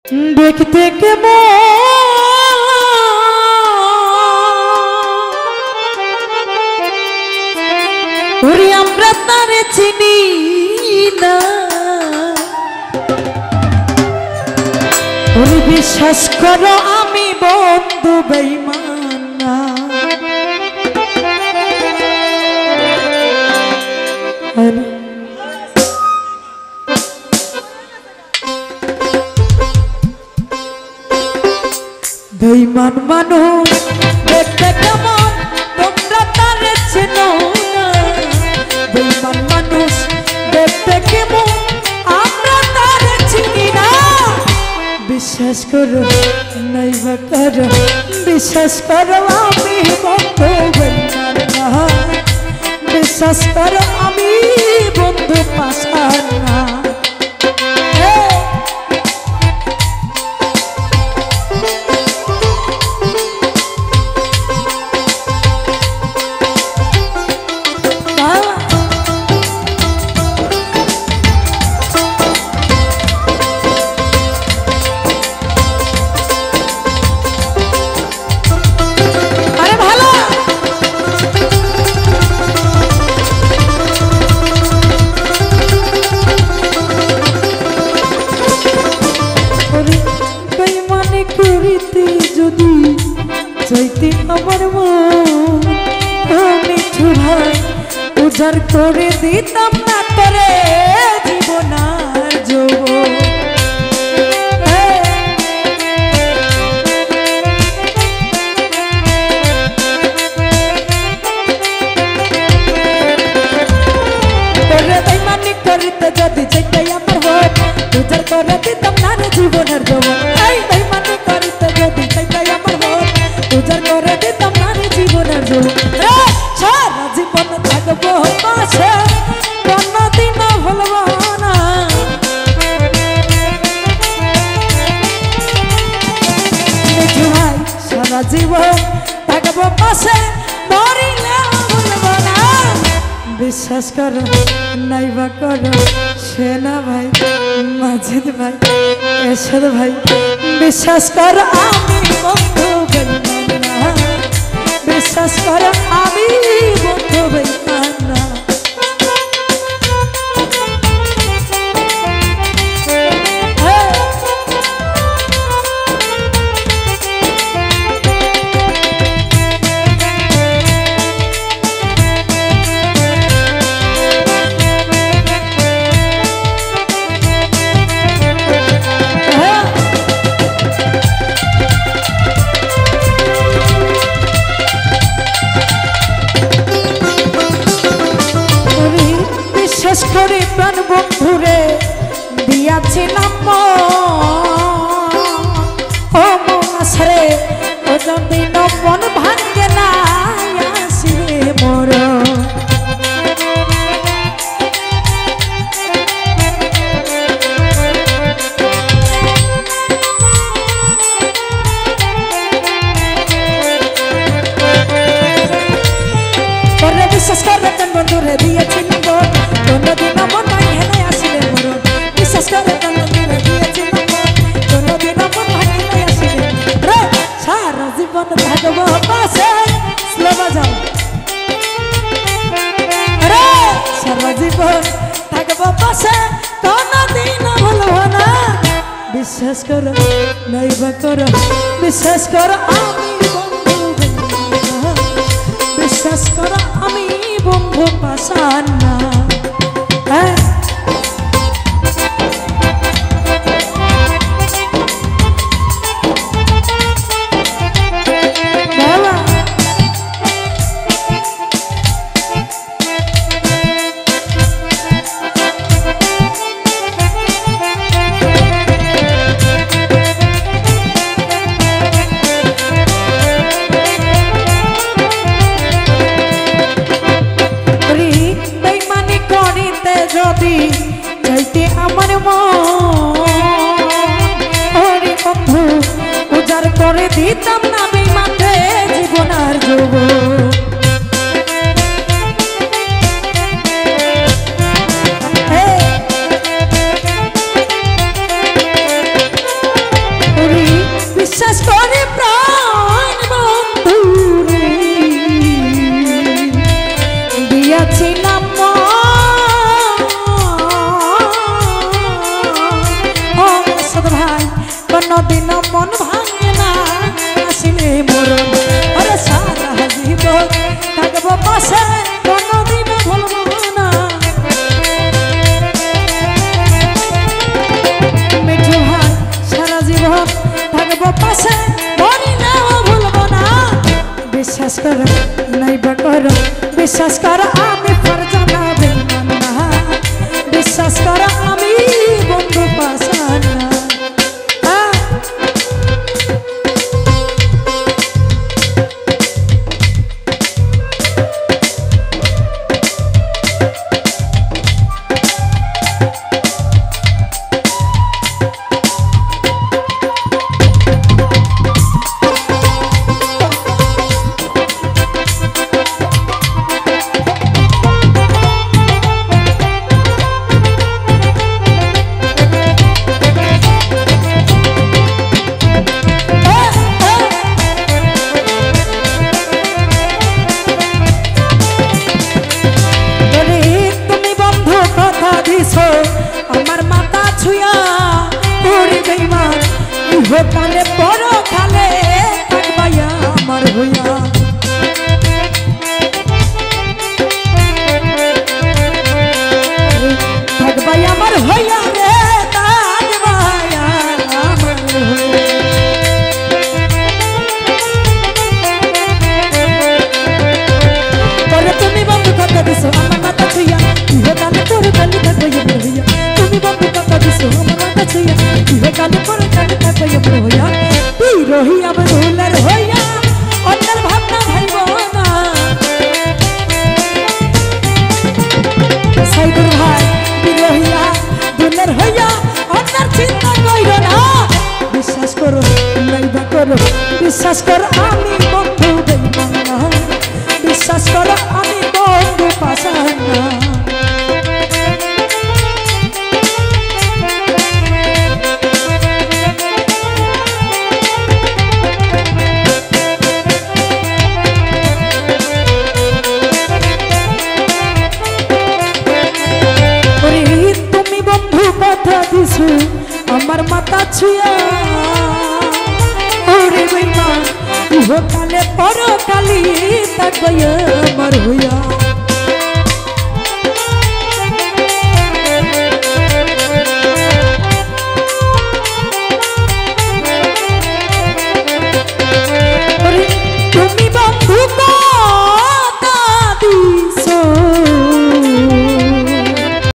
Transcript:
দেখতে কেমন ওরে আমরা তারে চিনি না ওরে বিশ্বাস করো আমি বন্ধু বেঈমান না বেঈমান মানুষ দেখতে কেমন তোমরা তারে চেনো না বেঈমান মানুষ দেখতে কেমন আমরা তারে চিনি না বিশ্বাস করো নাইবা করো বিশ্বাস করো আমি বন্ধু বেঈমান না বিশ্বাস করো আমি বন্ধু পাষাণ না যদি চাইতে আমার মন মিঠু ভাই উজাড় করে দিতাম না তোরে জীবন আর যৌবন তোরে বেঈমানি করিতে যদি চাইতে আমার মন উজাড় করে দিতাম না রে জীবন আর যৌবন বেঈমানি করিতে যদি চাইতে আমার মন উজাড় করে দিতাম না রে জীবন আর যৌবন সারা জীবন থাকবো পাশে কোনদিন ভুলবো না মিঠু ভাই সারা জীবন থাকবো পাশে মরিলে ভুলবো না বিশ্বাস করো নাইবা করো সেনা ভাই মাজিদ ভাই এরশাদ ভাই বিশ্বাস করো আমি বন্ধু বেঈমান না বিশ্বাস করো আমি বন্ধু বেঈমান না বিশ্বাস করে প্রাণ বন্ধুরে দিয়াছিলাম ও মনসরে ও যদি মন ভাঙ্গে না আসিরে মোর তোরে বিশ্বাস করে প্রাণ বন্ধুরে দিয়েছিলাম কোনদিন মন ভাঙে না আসিলে মোর বিশ্বাস করে কোনদিন দিয়েছিলাম কোনদিন মন ভাঙে না আসিলে রে সারা জীবন থাকবো পাশে স্লো বাজাও রে সারা জীবন থাকবো পাশে কোনদিন ভুলবো না বিশ্বাস করো নাইবা করো বিশ্বাস করো আমি বন্ধু বিশ্বাস করো আমি বন্ধু পাষাণ না বেঈমানি করিতে যদি বিশ্বাস করে প্রাণ বন্ধু রে দিয়াছিলাম ভাই কোনদিন মন ভাঙে না আসিলে মরণ আরে সারা জীবন থাকবো পাশে কোনদিন ভুলবো না মিঠু ভাই সারা জীবন থাকবো পাশে মরি না ভুলবো না বিশ্বাস করো নাইবা করো বিশ্বাস করো আমি ফরজানা বেঈমান না বিশ্বাস করো আমি বন্ধু পাশানা আমার মাথা ছুঁয়া ওরে বেঈমান ইহকালে পরকালে থাকবাইয়া আমার হইয়া থাকবাই আমার হইয়া রে থাকবাইয়া আমার হইয়া পরে তুমি বন্ধু কথা দিছো আমার মাথা ছুঁয়া ইহকালে পরকালে থাকবাইয়া আমার হইয়া তুমি বন্ধু কথা দিছো আমার মাথা ছুঁয়া ইহকালে পরকালে থাকবাইয়া আমার হইয়া তুই রহিয়া ভুলের হইয়া অন্যের ভাবনা ভাইব না সাইদুর ভাই রহিয়া ভুলের হইয়া অন্যের চিন্তা কইরো না বিশ্বাস করো নাইবা করো বিশ্বাস করো আমি বন্ধু বেঈমান না বিশ্বাস করো আমি বন্ধু পাশানা আমার মাথা ছুঁয়া ওরে বেঈমান ইহকালে পরকালে থাকবাইয়া আমার হইয়া তুমি বন্ধু